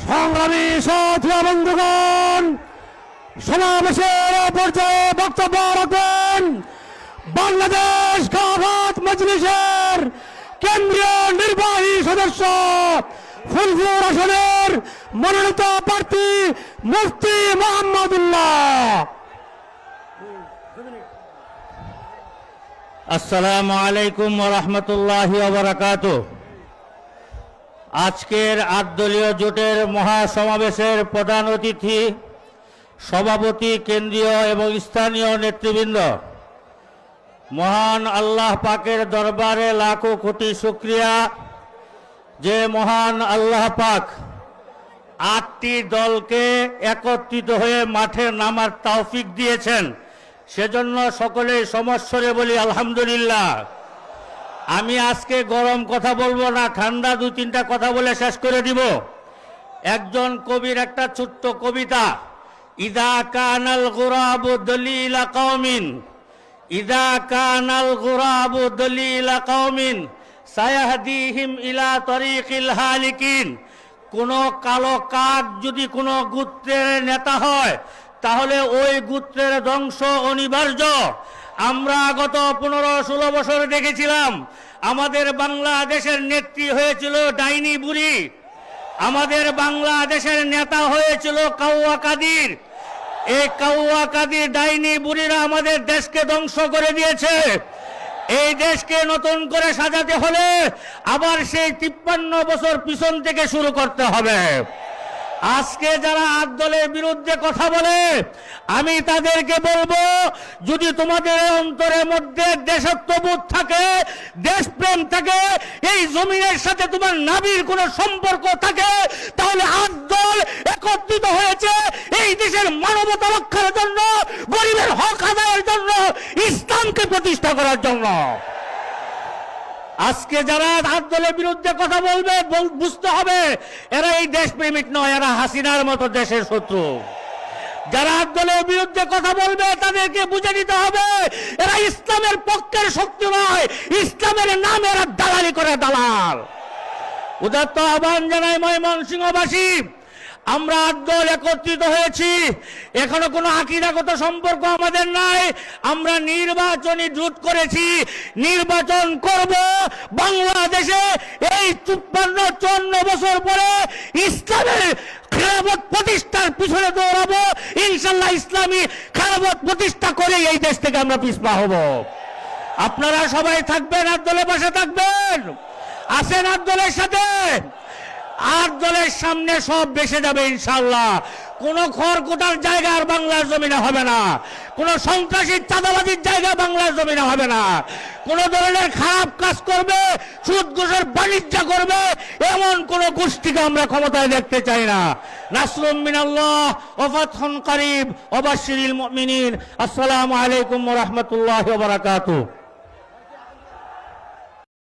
সংগ্রামী সাথী বন্ধুগণ, সমাবেশের পর্যায়ে বক্তব্য রাখবেন বাংলাদেশ খেলাফত মজলিসের কেন্দ্রীয় নির্বাহী সদস্য ফুলপুর আসনের মনোনীত প্রার্থী মুফতি মোহাম্মদুল্লাহ। আসসালামু আলাইকুম ওয়া রাহমাতুল্লাহি ওয়া বারাকাতুহু। আজকের ৮ দলীয় জোটের মহাসমাবেশের প্রধান অতিথি, সভাপতি, কেন্দ্রীয় এবং স্থানীয় নেতৃবৃন্দ, মহান আল্লাহ পাকের দরবারে লাখো কোটি শুকরিয়া যে মহান আল্লাহ পাক ৮টি দলকে একত্রিত হয়ে মাঠে নামার তৌফিক দিয়েছেন। সেজন্য সকলে সমস্বরে বলি আলহামদুলিল্লাহ। আমি আজকে গরম কথা বলবো না, ঠান্ডা ২-৩টা কথা বলে শেষ করে দিব। একজন কবির একটা ছোট্ট কবিতা, ইদা কানাল গুরাবু দলিলা কওমিন, ইদা কানাল গুরাবু দলিলা কওমিন সায়াহদিহিম ইলা তরিকিল হালিকিন। কোনো কালো কাক যদি কোনো গোত্রের নেতা হয় তাহলে ওই গোত্রের ধ্বংস অনিবার্য। আমরা গত 15-16 বছর দেখেছিলাম আমাদের বাংলাদেশের নেত্রী হয়েছিল ডাইনি বুড়ি, আমাদের বাংলাদেশের নেতা হয়েছিল কাউয়া কাদির। এই কাউয়া কাদির ডাইনি বুড়িরা আমাদের দেশকে ধ্বংস করে দিয়েছে। এই দেশকে নতুন করে সাজাতে হলে আবার সেই 53 বছর পিছন থেকে শুরু করতে হবে। আজকে যারা ৮ দলের বিরুদ্ধে কথা বলে আমি তাদেরকে বলবো, যদি তোমাদের অন্তরের মধ্যে দেশত্ববোধ থাকে, দেশপ্রেম থাকে, এই জমিনের সাথে তোমার নাবির কোনো সম্পর্ক থাকে, তাহলে ৮ দল একত্রিত হয়েছে এই দেশের মানবতা রক্ষার জন্য, গরিবের হক আদায়ের জন্য, ইসলামকে প্রতিষ্ঠা করার জন্য। আজকে যারা ৮ দলের বিরুদ্ধে কথা বলবে বুঝতে হবে এরা এই দেশপ্রেমিক নয়, এরা হাসিনার মতো দেশের শত্রু। যারা ৮ দলের বিরুদ্ধে কথা বলবে তাদেরকে বুঝে নিতে হবে এরা ইসলামের পক্ষের শক্তি নয়, ইসলামের নামে এরা দালালি করে দালাল। উদাত্ত আহ্বান জানাই ময়মনসিংহবাসী, আমরা ৮ দল একত্রিত হয়েছি, এখনো কোনো আকীদাগত সম্পর্ক আমাদের নাই। আমরা নির্বাচনী জোট করেছি, নির্বাচন করব বাংলাদেশে। এই 54 বছর পরে ইসলামের খেলাফত প্রতিষ্ঠার পিছনে দৌড়াবো। ইনশাল্লাহ ইসলামী খেলাফত প্রতিষ্ঠা করে এই দেশ থেকে আমরা পিছপা হব। আপনারা সবাই থাকবেন, ৮ দলের পাশে থাকবেন, আসেন ৮ দলের সাথে। ৮ দলের সামনে সব বেসে যাবে ইনশাল্লাহ। কোনো খড়কুটার জায়গা আর বাংলার জমিনে হবে না, কোনো সন্ত্রাসী চাঁদাবাজির জায়গা বাংলার জমিনে হবে না, কোনো ধরনের খারাপ কাজ করবে, সুদ ঘুষের বাণিজ্য করবে এমন কোন গোষ্ঠীকে আমরা ক্ষমতায় দেখতে চাই না। নাসরুম মিনাল্লাহ ওয়া ফাতহুন করিব ওয়া বাশশিরিল মুমিনিন। আসসালামু আলাইকুম ওয়া রাহমাতুল্লাহি ওয়া বারাকাতুহু।